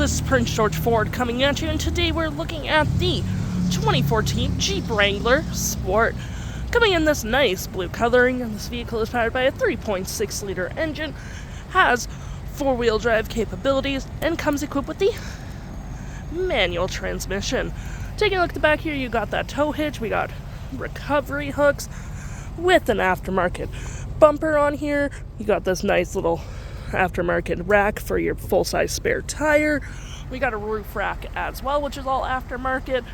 this is Prince George Ford coming at you, and today we're looking at the 2014 Jeep Wrangler Sport. Coming in this nice blue coloring, and this vehicle is powered by a 3.6 liter engine, has four-wheel drive capabilities, and comes equipped with the manual transmission. Taking a look at the back here, you got that tow hitch, we got recovery hooks with an aftermarket bumper on here. You got this nice little aftermarket rack for your full-size spare tire. We got a roof rack as well, which is all aftermarket.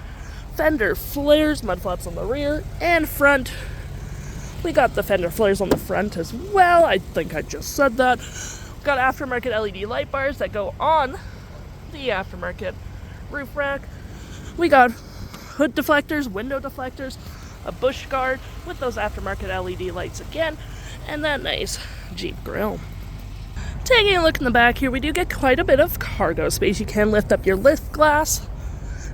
Fender flares, mud flaps on the rear and front. We got the fender flares on the front as well. I think I just said that. We got aftermarket LED light bars that go on the aftermarket roof rack. We got hood deflectors, window deflectors, a bush guard with those aftermarket LED lights again, and that nice Jeep grill. Taking a look in the back here, we do get quite a bit of cargo space. You can lift up your lift glass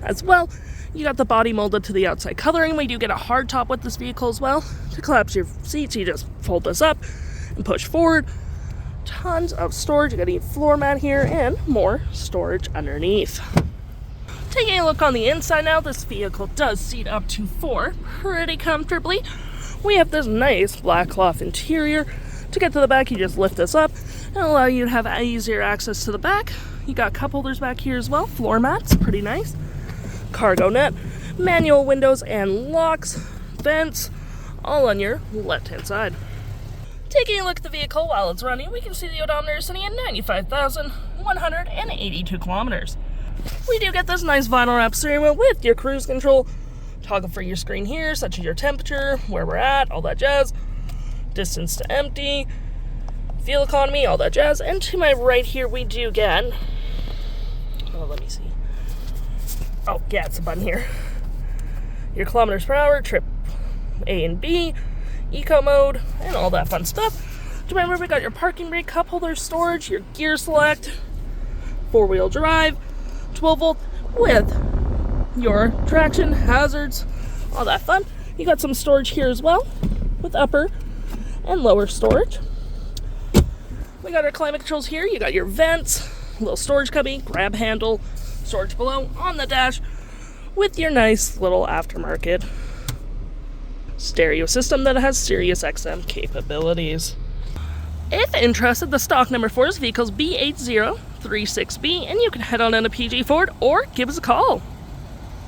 as well. You got the body molded to the outside coloring. We do get a hard top with this vehicle as well. To collapse your seats, you just fold this up and push forward. Tons of storage. You got a floor mat here and more storage underneath. Taking a look on the inside now, this vehicle does seat up to 4 pretty comfortably. We have this nice black cloth interior. To get to the back, you just lift this up and allow you to have easier access to the back. You got cup holders back here as well, floor mats, pretty nice. Cargo net, manual windows and locks, vents, all on your left-hand side. Taking a look at the vehicle while it's running, we can see the odometer sitting at 95,182 kilometers. We do get this nice vinyl wrap steering wheel with your cruise control. Toggle for your screen here, such as your temperature, where we're at, all that jazz. Distance to empty, fuel economy, all that jazz. And to my right here, we do get, let me see. Oh, yeah, it's a button here. Your kilometers per hour, trip A and B, eco mode, and all that fun stuff. To my right, we got your parking brake, cup holder storage, your gear select, four-wheel drive, 12 volt with your traction, hazards, all that fun. You got some storage here as well with upper and lower storage. We got our climate controls here. You got your vents, little storage cubby, grab handle, storage below on the dash with your nice little aftermarket stereo system that has SIRIUSXM capabilities. If interested, the stock number for this vehicle is B8036B, and you can head on into PG Ford or give us a call.